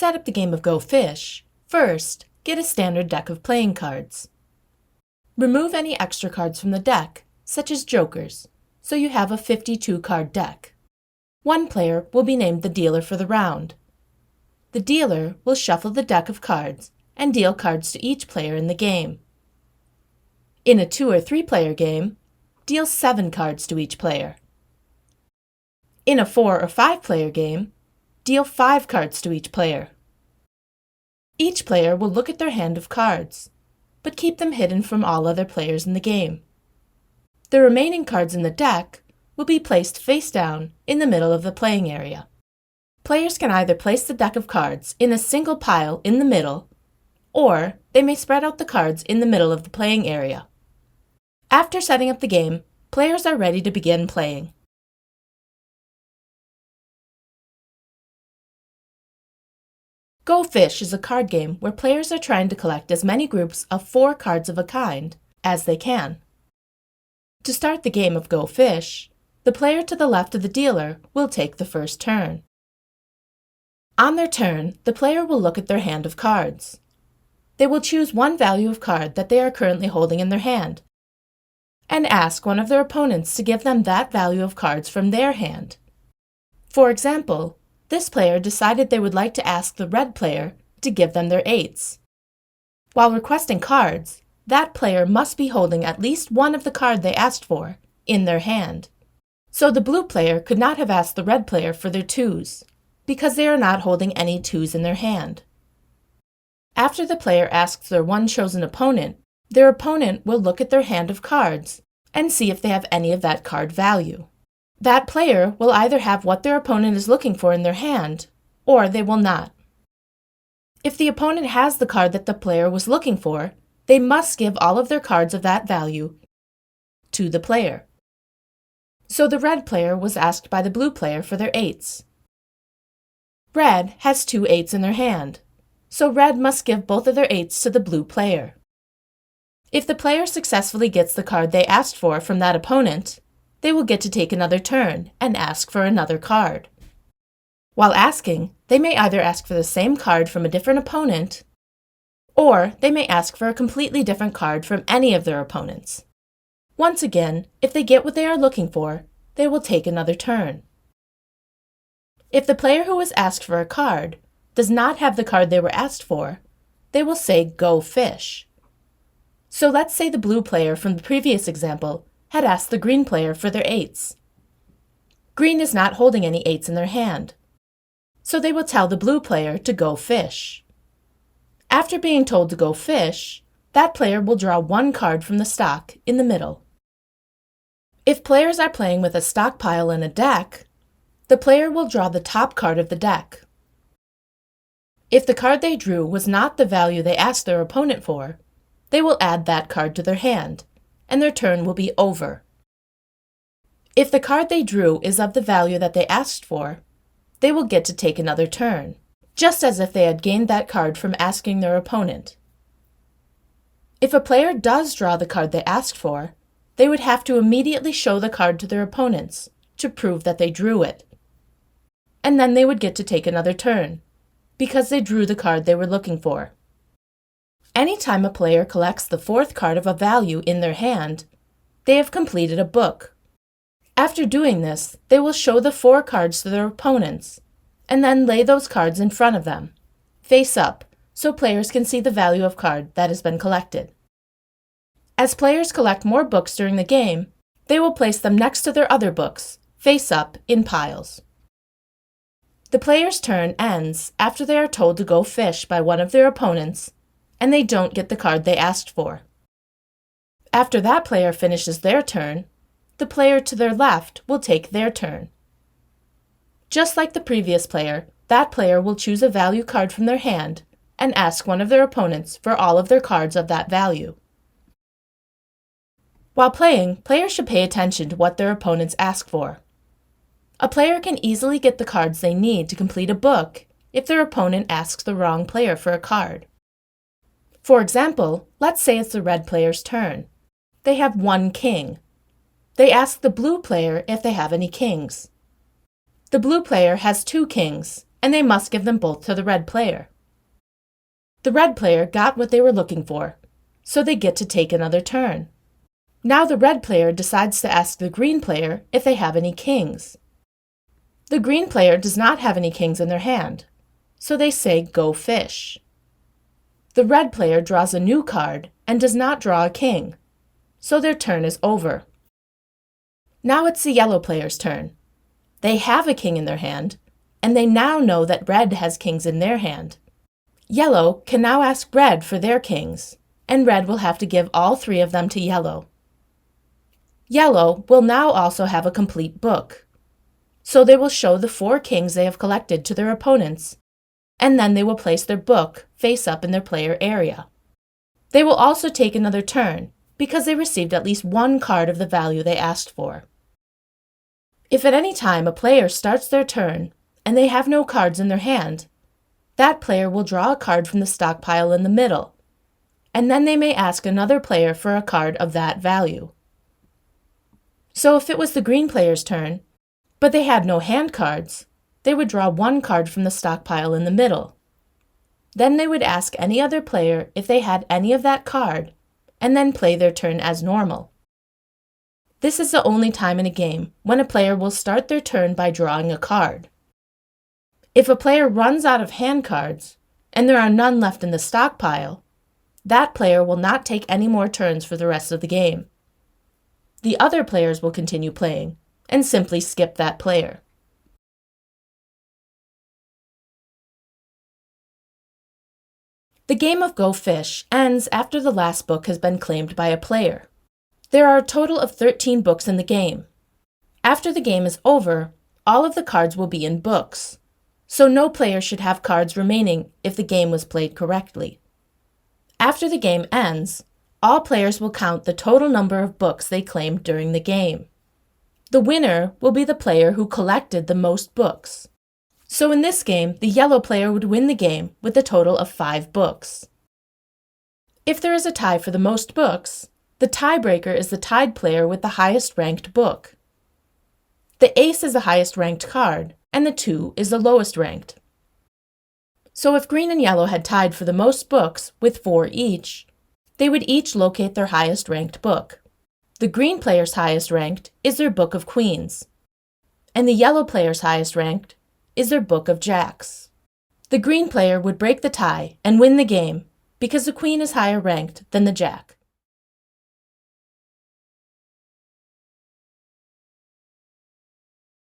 set up the game of Go Fish, first, get a standard deck of playing cards. Remove any extra cards from the deck, such as jokers, so you have a 52-card deck. One player will be named the dealer for the round. The dealer will shuffle the deck of cards and deal cards to each player in the game. In a 2- or 3-player game, deal 7 cards to each player. In a 4- or 5-player game, deal 5 cards to each player. Each player will look at their hand of cards, but keep them hidden from all other players in the game. The remaining cards in the deck will be placed face down in the middle of the playing area. Players can either place the deck of cards in a single pile in the middle, or they may spread out the cards in the middle of the playing area. After setting up the game, players are ready to begin playing. Go Fish is a card game where players are trying to collect as many groups of 4 cards of a kind as they can. To start the game of Go Fish, the player to the left of the dealer will take the first turn. On their turn, the player will look at their hand of cards. They will choose one value of card that they are currently holding in their hand and ask one of their opponents to give them that value of cards from their hand. For example, this player decided they would like to ask the red player to give them their 8s. While requesting cards, that player must be holding at least one of the card they asked for in their hand. So the blue player could not have asked the red player for their 2s, because they are not holding any 2s in their hand. After the player asks their one chosen opponent, their opponent will look at their hand of cards and see if they have any of that card value. That player will either have what their opponent is looking for in their hand, or they will not. If the opponent has the card that the player was looking for, they must give all of their cards of that value to the player. So the red player was asked by the blue player for their 8s. Red has 2 8s in their hand, so red must give both of their 8s to the blue player. If the player successfully gets the card they asked for from that opponent, they will get to take another turn and ask for another card. While asking, they may either ask for the same card from a different opponent, or they may ask for a completely different card from any of their opponents. Once again, if they get what they are looking for, they will take another turn. If the player who was asked for a card does not have the card they were asked for, they will say Go Fish. So let's say the blue player from the previous example had asked the green player for their 8s. Green is not holding any 8s in their hand, so they will tell the blue player to go fish. After being told to go fish, that player will draw one card from the stock in the middle. If players are playing with a stockpile in a deck, the player will draw the top card of the deck. If the card they drew was not the value they asked their opponent for, they will add that card to their hand, and their turn will be over. If the card they drew is of the value that they asked for, they will get to take another turn, just as if they had gained that card from asking their opponent. If a player does draw the card they asked for, they would have to immediately show the card to their opponents to prove that they drew it. And then they would get to take another turn, because they drew the card they were looking for. Anytime a player collects the 4th card of a value in their hand, they have completed a book. After doing this, they will show the 4 cards to their opponents, and then lay those cards in front of them, face up, so players can see the value of card that has been collected. As players collect more books during the game, they will place them next to their other books, face up, in piles. The player's turn ends after they are told to go fish by one of their opponents, and they don't get the card they asked for. After that player finishes their turn, the player to their left will take their turn. Just like the previous player, that player will choose a value card from their hand and ask one of their opponents for all of their cards of that value. While playing, players should pay attention to what their opponents ask for. A player can easily get the cards they need to complete a book if their opponent asks the wrong player for a card. For example, let's say it's the red player's turn. They have 1 king. They ask the blue player if they have any kings. The blue player has 2 kings and they must give them both to the red player. The red player got what they were looking for, so they get to take another turn. Now the red player decides to ask the green player if they have any kings. The green player does not have any kings in their hand, so they say go fish. The red player draws a new card and does not draw a king, so their turn is over. Now it's the yellow player's turn. They have a king in their hand, and they now know that red has kings in their hand. Yellow can now ask red for their kings, and red will have to give all 3 of them to yellow. Yellow will now also have a complete book, so they will show the 4 kings they have collected to their opponents, and then they will place their book face up in their player area. They will also take another turn because they received at least 1 card of the value they asked for. If at any time a player starts their turn and they have no cards in their hand, that player will draw a card from the stockpile in the middle, and then they may ask another player for a card of that value. So if it was the green player's turn, but they had no hand cards, they would draw 1 card from the stockpile in the middle. Then they would ask any other player if they had any of that card, and then play their turn as normal. This is the only time in a game when a player will start their turn by drawing a card. If a player runs out of hand cards, and there are none left in the stockpile, that player will not take any more turns for the rest of the game. The other players will continue playing, and simply skip that player. The game of Go Fish ends after the last book has been claimed by a player. There are a total of 13 books in the game. After the game is over, all of the cards will be in books, so no player should have cards remaining if the game was played correctly. After the game ends, all players will count the total number of books they claimed during the game. The winner will be the player who collected the most books. So in this game, the yellow player would win the game with a total of 5 books. If there is a tie for the most books, the tiebreaker is the tied player with the highest ranked book. The ace is the highest ranked card, and the 2 is the lowest ranked. So if green and yellow had tied for the most books with 4 each, they would each locate their highest ranked book. The green player's highest ranked is their Book of Queens, and the yellow player's highest ranked is their Book of Jacks. The green player would break the tie and win the game because the queen is higher ranked than the jack.